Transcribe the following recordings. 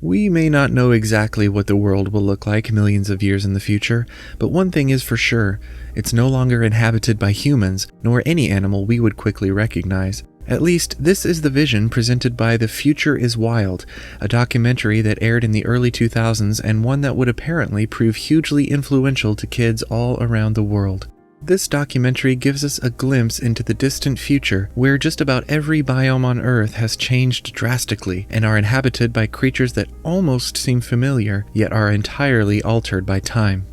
We may not know exactly what the world will look like millions of years in the future, but one thing is for sure, it's no longer inhabited by humans, nor any animal we would quickly recognize. At least, this is the vision presented by The Future is Wild, a documentary that aired in the early 2000s and one that would apparently prove hugely influential to kids all around the world. This documentary gives us a glimpse into the distant future where just about every biome on Earth has changed drastically and are inhabited by creatures that almost seem familiar, yet are entirely altered by time.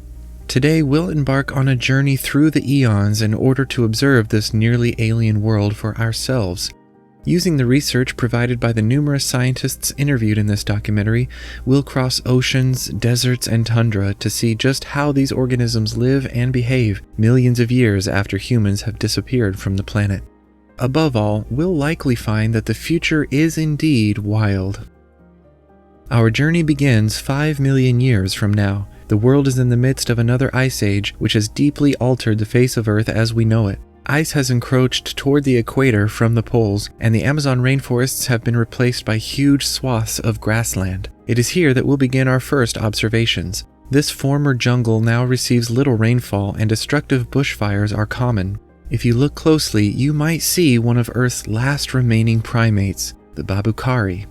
Today we'll embark on a journey through the eons in order to observe this nearly alien world for ourselves. Using the research provided by the numerous scientists interviewed in this documentary, we'll cross oceans, deserts, and tundra to see just how these organisms live and behave millions of years after humans have disappeared from the planet. Above all, we'll likely find that the future is indeed wild. Our journey begins 5 million years from now. The world is in the midst of another ice age, which has deeply altered the face of Earth as we know it. Ice has encroached toward the equator from the poles, and the Amazon rainforests have been replaced by huge swaths of grassland. It is here that we'll begin our first observations. This former jungle now receives little rainfall, and destructive bushfires are common. If you look closely, you might see one of Earth's last remaining primates, the babukari.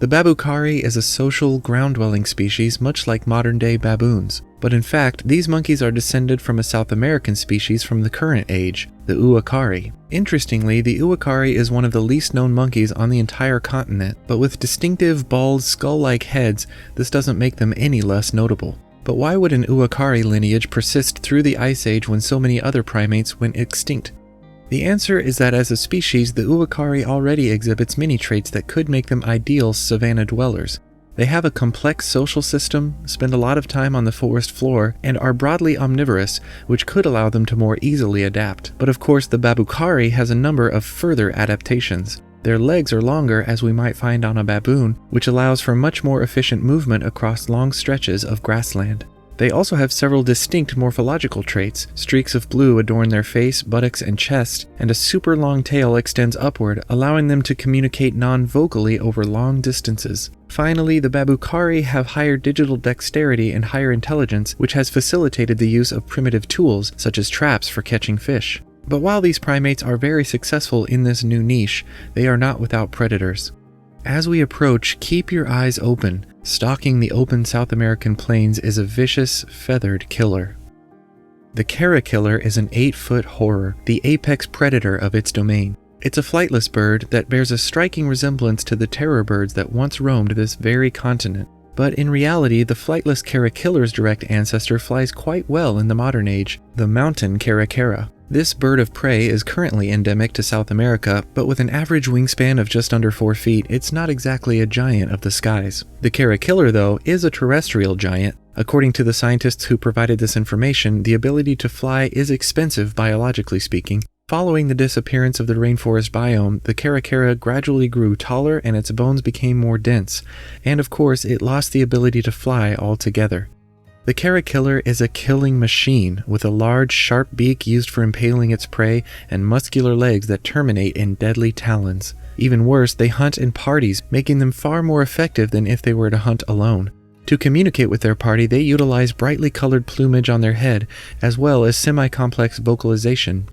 The babukari is a social, ground-dwelling species much like modern-day baboons. But in fact, these monkeys are descended from a South American species from the current age, the uakari. Interestingly, the uakari is one of the least known monkeys on the entire continent, but with distinctive, bald, skull-like heads, this doesn't make them any less notable. But why would an uakari lineage persist through the Ice Age when so many other primates went extinct? The answer is that as a species, the uakari already exhibits many traits that could make them ideal savanna dwellers. They have a complex social system, spend a lot of time on the forest floor, and are broadly omnivorous, which could allow them to more easily adapt. But of course, the babukari has a number of further adaptations. Their legs are longer, as we might find on a baboon, which allows for much more efficient movement across long stretches of grassland. They also have several distinct morphological traits. Streaks of blue adorn their face, buttocks, and chest, and a super long tail extends upward, allowing them to communicate non-vocally over long distances. Finally, the babukari have higher digital dexterity and higher intelligence, which has facilitated the use of primitive tools, such as traps for catching fish. But while these primates are very successful in this new niche, they are not without predators. As we approach, keep your eyes open. Stalking the open South American plains is a vicious, feathered killer. The caterpillar is an 8-foot horror, the apex predator of its domain. It's a flightless bird that bears a striking resemblance to the terror birds that once roamed this very continent. But in reality, the flightless caterpillar's direct ancestor flies quite well in the modern age, the mountain caracara. This bird of prey is currently endemic to South America, but with an average wingspan of just under 4 feet, it's not exactly a giant of the skies. The caterpillar, though, is a terrestrial giant. According to the scientists who provided this information, the ability to fly is expensive biologically speaking. Following the disappearance of the rainforest biome, the caracara gradually grew taller and its bones became more dense, and of course it lost the ability to fly altogether. The caterpillar is a killing machine, with a large, sharp beak used for impaling its prey and muscular legs that terminate in deadly talons. Even worse, they hunt in parties, making them far more effective than if they were to hunt alone. To communicate with their party, they utilize brightly colored plumage on their head, as well as semi-complex vocalization.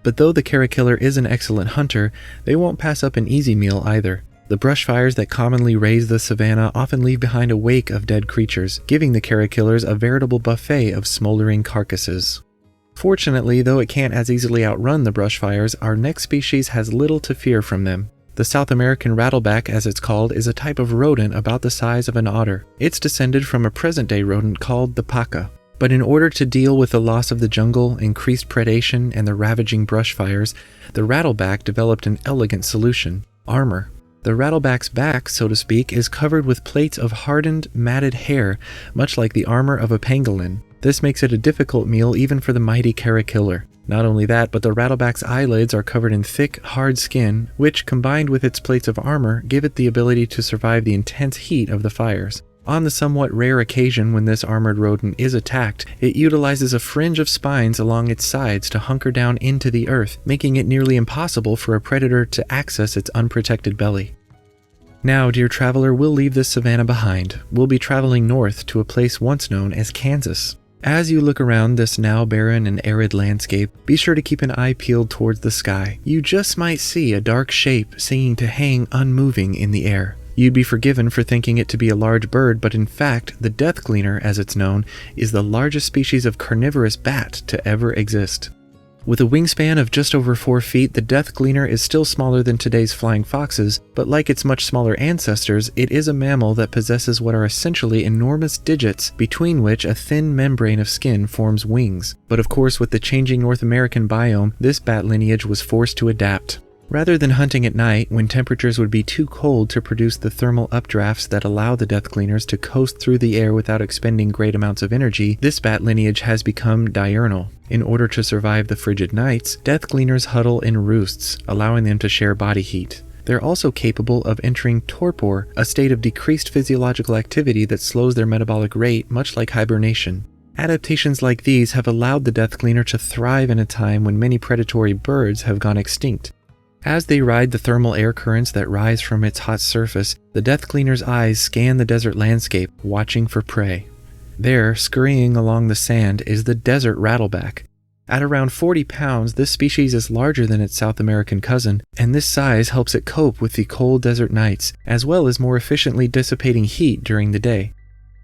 But though the caterpillar is an excellent hunter, they won't pass up an easy meal either. The brush fires that commonly raise the savanna often leave behind a wake of dead creatures, giving the caterpillars a veritable buffet of smoldering carcasses. Fortunately, though it can't as easily outrun the brush fires, our next species has little to fear from them. The South American rattleback, as it's called, is a type of rodent about the size of an otter. It's descended from a present-day rodent called the paca. But in order to deal with the loss of the jungle, increased predation, and the ravaging brush fires, the rattleback developed an elegant solution: armor. The rattleback's back, so to speak, is covered with plates of hardened, matted hair, much like the armor of a pangolin. This makes it a difficult meal even for the mighty caterpillar. Not only that, but the rattleback's eyelids are covered in thick, hard skin, which, combined with its plates of armor, give it the ability to survive the intense heat of the fires. On the somewhat rare occasion when this armored rodent is attacked, it utilizes a fringe of spines along its sides to hunker down into the earth, making it nearly impossible for a predator to access its unprotected belly. Now, dear traveler, we'll leave this savanna behind. We'll be traveling north to a place once known as Kansas. As you look around this now barren and arid landscape, be sure to keep an eye peeled towards the sky. You just might see a dark shape seeming to hang unmoving in the air. You'd be forgiven for thinking it to be a large bird, but in fact, the death gleaner, as it's known, is the largest species of carnivorous bat to ever exist. With a wingspan of just over 4 feet, the death gleaner is still smaller than today's flying foxes, but like its much smaller ancestors, it is a mammal that possesses what are essentially enormous digits, between which a thin membrane of skin forms wings. But of course, with the changing North American biome, this bat lineage was forced to adapt. Rather than hunting at night, when temperatures would be too cold to produce the thermal updrafts that allow the death gleaners to coast through the air without expending great amounts of energy, this bat lineage has become diurnal. In order to survive the frigid nights, death gleaners huddle in roosts, allowing them to share body heat. They're also capable of entering torpor, a state of decreased physiological activity that slows their metabolic rate, much like hibernation. Adaptations like these have allowed the death gleaner to thrive in a time when many predatory birds have gone extinct. As they ride the thermal air currents that rise from its hot surface, the death gleaner's eyes scan the desert landscape, watching for prey. There, scurrying along the sand, is the desert rattleback. At around 40 pounds, this species is larger than its South American cousin, and this size helps it cope with the cold desert nights, as well as more efficiently dissipating heat during the day.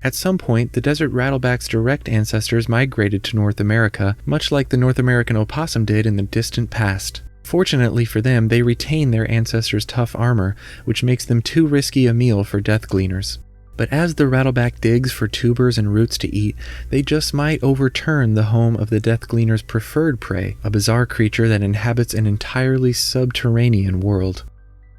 At some point, the desert rattleback's direct ancestors migrated to North America, much like the North American opossum did in the distant past. Fortunately for them, they retain their ancestors' tough armor, which makes them too risky a meal for death gleaners. But as the rattleback digs for tubers and roots to eat, they just might overturn the home of the death gleaner's preferred prey, a bizarre creature that inhabits an entirely subterranean world.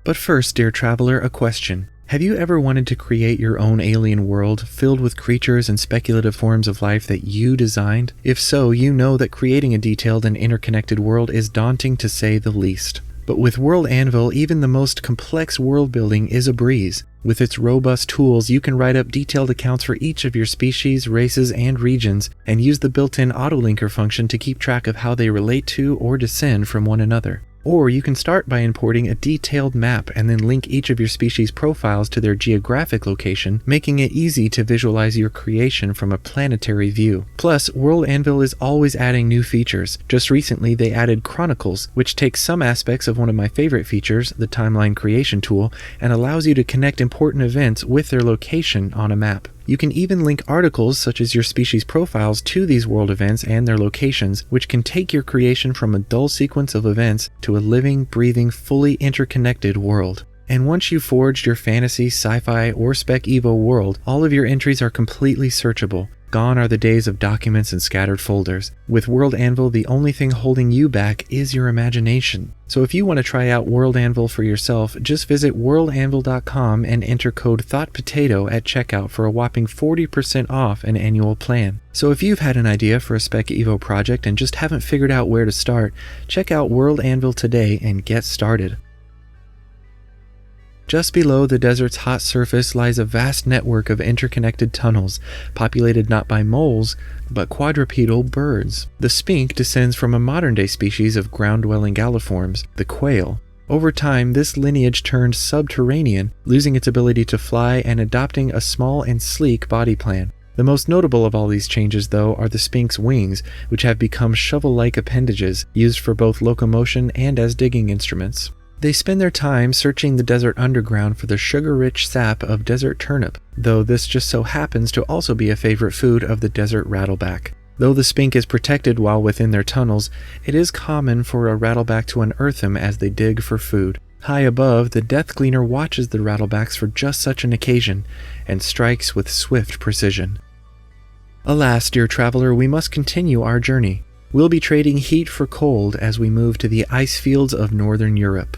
But first, dear traveler, a question. Have you ever wanted to create your own alien world filled with creatures and speculative forms of life that you designed? If so, you know that creating a detailed and interconnected world is daunting to say the least. But with World Anvil, even the most complex world building is a breeze. With its robust tools, you can write up detailed accounts for each of your species, races, and regions, and use the built-in autolinker function to keep track of how they relate to or descend from one another. Or you can start by importing a detailed map and then link each of your species' profiles to their geographic location, making it easy to visualize your creation from a planetary view. Plus, World Anvil is always adding new features. Just recently, they added Chronicles, which takes some aspects of one of my favorite features, the Timeline Creation tool, and allows you to connect important events with their location on a map. You can even link articles such as your species profiles to these world events and their locations, which can take your creation from a dull sequence of events to a living, breathing, fully interconnected world. And once you've forged your fantasy, sci-fi, or Spec Evo world, all of your entries are completely searchable. Gone are the days of documents and scattered folders. With World Anvil, the only thing holding you back is your imagination. So if you want to try out World Anvil for yourself, just visit worldanvil.com and enter code ThoughtPotato at checkout for a whopping 40% off an annual plan. So if you've had an idea for a Spec Evo project and just haven't figured out where to start, check out World Anvil today and get started. Just below the desert's hot surface lies a vast network of interconnected tunnels, populated not by moles, but quadrupedal birds. The spink descends from a modern-day species of ground-dwelling galliforms, the quail. Over time, this lineage turned subterranean, losing its ability to fly and adopting a small and sleek body plan. The most notable of all these changes, though, are the spink's wings, which have become shovel-like appendages, used for both locomotion and as digging instruments. They spend their time searching the desert underground for the sugar-rich sap of desert turnip, though this just so happens to also be a favorite food of the desert rattleback. Though the spink is protected while within their tunnels, it is common for a rattleback to unearth them as they dig for food. High above, the death gleaner watches the rattlebacks for just such an occasion, and strikes with swift precision. Alas, dear traveler, we must continue our journey. We'll be trading heat for cold as we move to the ice fields of northern Europe.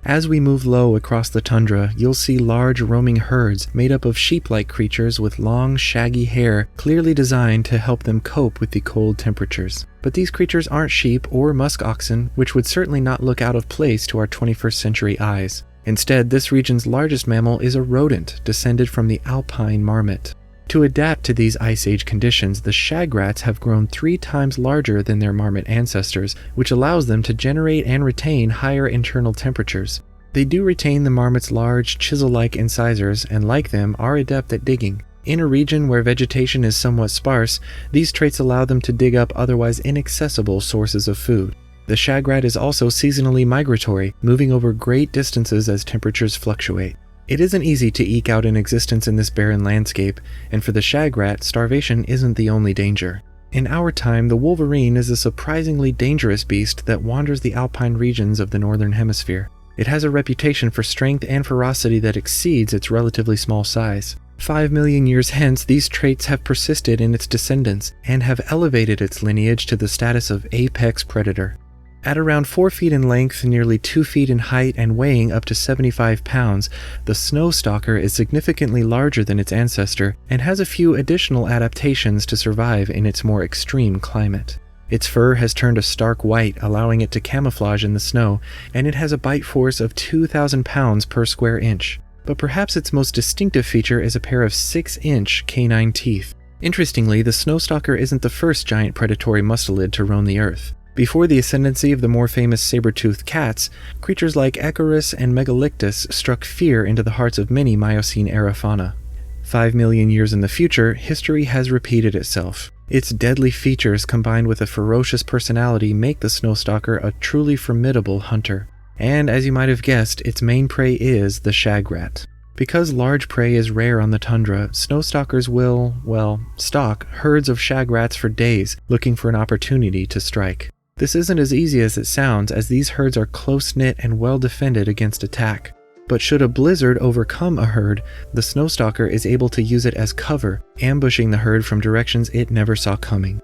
As we move low across the tundra, you'll see large roaming herds made up of sheep-like creatures with long, shaggy hair clearly designed to help them cope with the cold temperatures. But these creatures aren't sheep or musk oxen, which would certainly not look out of place to our 21st century eyes. Instead, this region's largest mammal is a rodent descended from the alpine marmot. To adapt to these Ice Age conditions, the shagrats have grown 3 times larger than their marmot ancestors, which allows them to generate and retain higher internal temperatures. They do retain the marmot's large, chisel-like incisors and, like them, are adept at digging. In a region where vegetation is somewhat sparse, these traits allow them to dig up otherwise inaccessible sources of food. The shagrat is also seasonally migratory, moving over great distances as temperatures fluctuate. It isn't easy to eke out an existence in this barren landscape, and for the shagrat, starvation isn't the only danger. In our time, the wolverine is a surprisingly dangerous beast that wanders the alpine regions of the northern hemisphere. It has a reputation for strength and ferocity that exceeds its relatively small size. 5 million years hence, these traits have persisted in its descendants and have elevated its lineage to the status of apex predator. At around 4 feet in length, nearly 2 feet in height, and weighing up to 75 pounds, the snow stalker is significantly larger than its ancestor and has a few additional adaptations to survive in its more extreme climate. Its fur has turned a stark white, allowing it to camouflage in the snow, and it has a bite force of 2,000 pounds per square inch. But perhaps its most distinctive feature is a pair of 6-inch canine teeth. Interestingly, the snow stalker isn't the first giant predatory mustelid to roam the earth. Before the ascendancy of the more famous saber-toothed cats, creatures like Ecorus and Megalictus struck fear into the hearts of many Miocene-era fauna. 5 million years in the future, history has repeated itself. Its deadly features combined with a ferocious personality make the snow stalker a truly formidable hunter. And as you might have guessed, its main prey is the shagrat. Because large prey is rare on the tundra, snow stalkers will, stalk herds of shagrats for days, looking for an opportunity to strike. This isn't as easy as it sounds, as these herds are close-knit and well-defended against attack. But should a blizzard overcome a herd, the snow stalker is able to use it as cover, ambushing the herd from directions it never saw coming.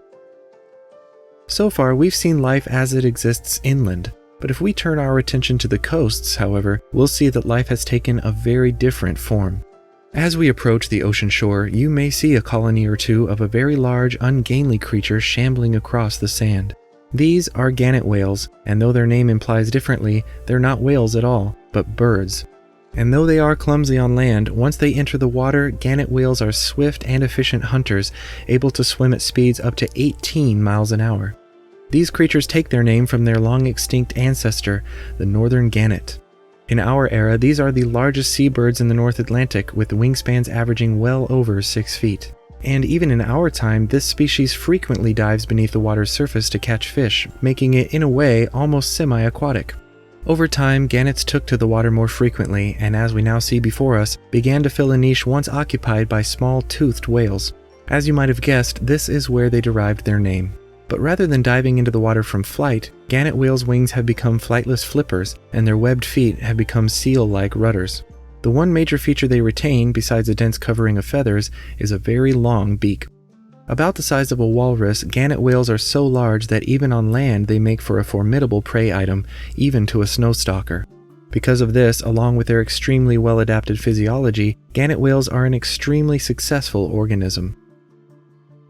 So far, we've seen life as it exists inland. But if we turn our attention to the coasts, however, we'll see that life has taken a very different form. As we approach the ocean shore, you may see a colony or two of a very large, ungainly creature shambling across the sand. These are gannet whales, and though their name implies differently, they're not whales at all, but birds. And though they are clumsy on land, once they enter the water, gannet whales are swift and efficient hunters, able to swim at speeds up to 18 miles an hour. These creatures take their name from their long-extinct ancestor, the northern gannet. In our era, these are the largest seabirds in the North Atlantic, with wingspans averaging well over 6 feet. And even in our time, this species frequently dives beneath the water's surface to catch fish, making it, in a way, almost semi-aquatic. Over time, gannets took to the water more frequently, and as we now see before us, began to fill a niche once occupied by small-toothed whales. As you might have guessed, this is where they derived their name. But rather than diving into the water from flight, gannet whales' wings have become flightless flippers, and their webbed feet have become seal-like rudders. The one major feature they retain, besides a dense covering of feathers, is a very long beak. About the size of a walrus, gannet whales are so large that even on land they make for a formidable prey item, even to a snow stalker. Because of this, along with their extremely well-adapted physiology, gannet whales are an extremely successful organism.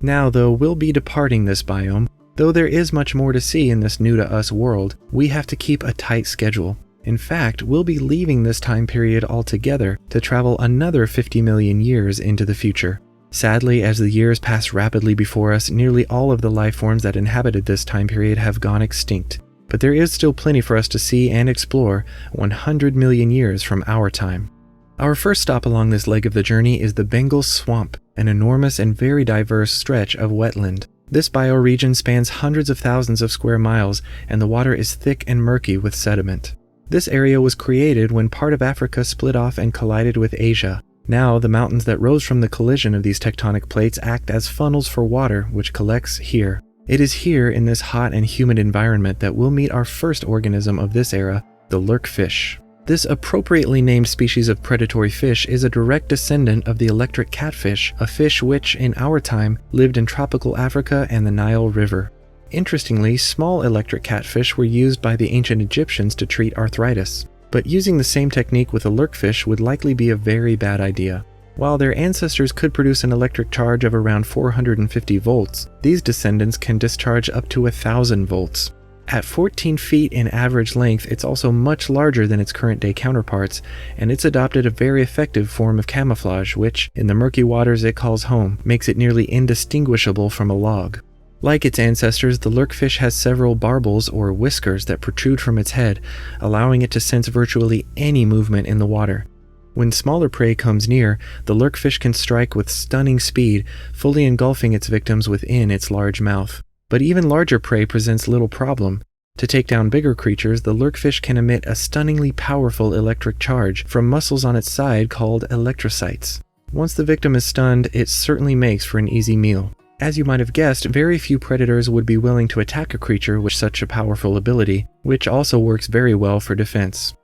Now, though we'll be departing this biome, though there is much more to see in this new-to-us world, we have to keep a tight schedule. In fact, we'll be leaving this time period altogether to travel another 50 million years into the future. Sadly, as the years pass rapidly before us, nearly all of the life forms that inhabited this time period have gone extinct. But there is still plenty for us to see and explore 100 million years from our time. Our first stop along this leg of the journey is the Bengal Swamp, an enormous and very diverse stretch of wetland. This bioregion spans hundreds of thousands of square miles, and the water is thick and murky with sediment. This area was created when part of Africa split off and collided with Asia. Now, the mountains that rose from the collision of these tectonic plates act as funnels for water, which collects here. It is here, in this hot and humid environment, that we'll meet our first organism of this era, the lurkfish. This appropriately named species of predatory fish is a direct descendant of the electric catfish, a fish which, in our time, lived in tropical Africa and the Nile River. Interestingly, small electric catfish were used by the ancient Egyptians to treat arthritis. But using the same technique with a lurkfish would likely be a very bad idea. While their ancestors could produce an electric charge of around 450 volts, these descendants can discharge up to 1,000 volts. At 14 feet in average length, it's also much larger than its current-day counterparts, and it's adopted a very effective form of camouflage which, in the murky waters it calls home, makes it nearly indistinguishable from a log. Like its ancestors, the lurkfish has several barbels or whiskers that protrude from its head, allowing it to sense virtually any movement in the water. When smaller prey comes near, the lurkfish can strike with stunning speed, fully engulfing its victims within its large mouth. But even larger prey presents little problem. To take down bigger creatures, the lurkfish can emit a stunningly powerful electric charge from muscles on its side called electrocytes. Once the victim is stunned, it certainly makes for an easy meal. As you might have guessed, very few predators would be willing to attack a creature with such a powerful ability, which also works very well for defense.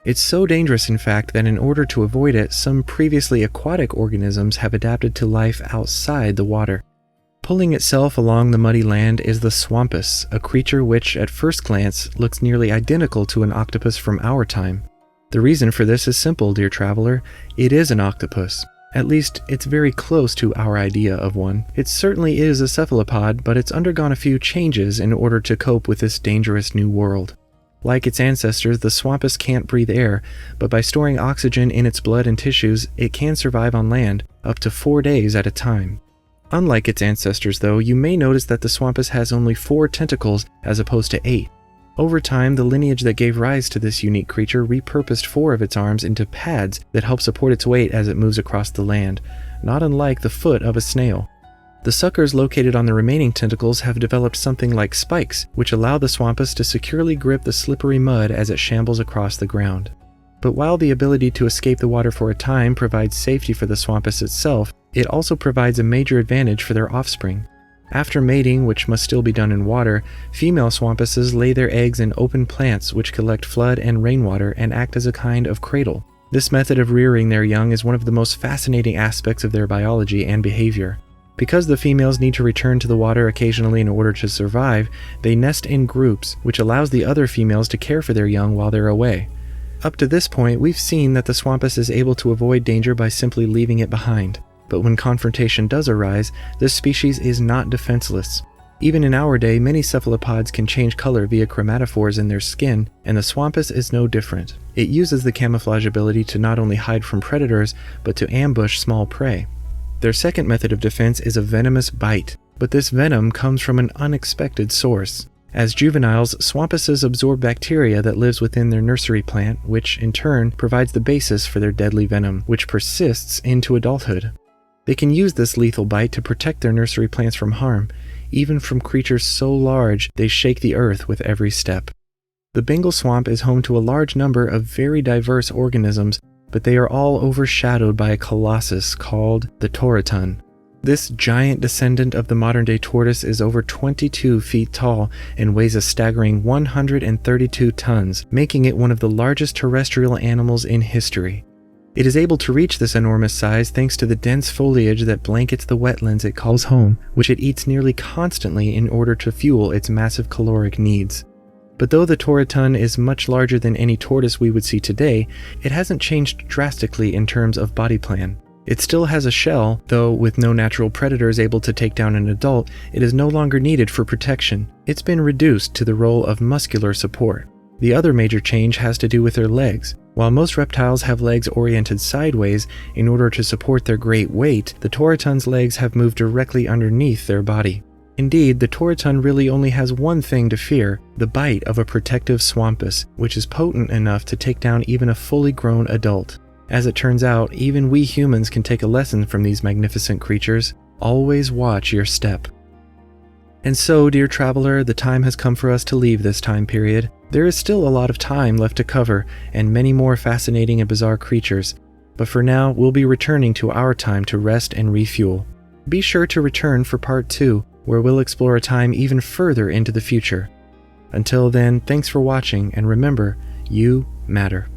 It's so dangerous, in fact, that in order to avoid it, some previously aquatic organisms have adapted to life outside the water. Pulling itself along the muddy land is the swampus, a creature which, at first glance, looks nearly identical to an octopus from our time. The reason for this is simple, dear traveler. It is an octopus. At least, it's very close to our idea of one. It certainly is a cephalopod, but it's undergone a few changes in order to cope with this dangerous new world. Like its ancestors, the swampus can't breathe air, but by storing oxygen in its blood and tissues, it can survive on land, up to 4 days at a time. Unlike its ancestors, though, you may notice that the swampus has only 4 tentacles as opposed to 8. Over time, the lineage that gave rise to this unique creature repurposed 4 of its arms into pads that help support its weight as it moves across the land, not unlike the foot of a snail. The suckers located on the remaining tentacles have developed something like spikes, which allow the swampus to securely grip the slippery mud as it shambles across the ground. But while the ability to escape the water for a time provides safety for the swampus itself, it also provides a major advantage for their offspring. After mating, which must still be done in water, female swampuses lay their eggs in open plants which collect flood and rainwater and act as a kind of cradle. This method of rearing their young is one of the most fascinating aspects of their biology and behavior. Because the females need to return to the water occasionally in order to survive, they nest in groups, which allows the other females to care for their young while they're away. Up to this point, we've seen that the swampus is able to avoid danger by simply leaving it behind. But when confrontation does arise, this species is not defenseless. Even in our day, many cephalopods can change color via chromatophores in their skin, and the swampus is no different. It uses the camouflage ability to not only hide from predators, but to ambush small prey. Their second method of defense is a venomous bite, but this venom comes from an unexpected source. As juveniles, swampuses absorb bacteria that lives within their nursery plant, which in turn provides the basis for their deadly venom, which persists into adulthood. They can use this lethal bite to protect their nursery plants from harm, even from creatures so large they shake the earth with every step. The Bengal swamp is home to a large number of very diverse organisms, but they are all overshadowed by a colossus called the toroton. This giant descendant of the modern-day tortoise is over 22 feet tall and weighs a staggering 132 tons, making it one of the largest terrestrial animals in history. It is able to reach this enormous size thanks to the dense foliage that blankets the wetlands it calls home, which it eats nearly constantly in order to fuel its massive caloric needs. But though the toroton is much larger than any tortoise we would see today, it hasn't changed drastically in terms of body plan. It still has a shell, though with no natural predators able to take down an adult, it is no longer needed for protection. It's been reduced to the role of muscular support. The other major change has to do with their legs. While most reptiles have legs oriented sideways in order to support their great weight, the toroton's legs have moved directly underneath their body. Indeed, the toroton really only has one thing to fear, the bite of a protective swampus, which is potent enough to take down even a fully grown adult. As it turns out, even we humans can take a lesson from these magnificent creatures. Always watch your step. And so, dear traveler, the time has come for us to leave this time period. There is still a lot of time left to cover, and many more fascinating and bizarre creatures. But for now, we'll be returning to our time to rest and refuel. Be sure to return for part 2, where we'll explore a time even further into the future. Until then, thanks for watching, and remember, you matter.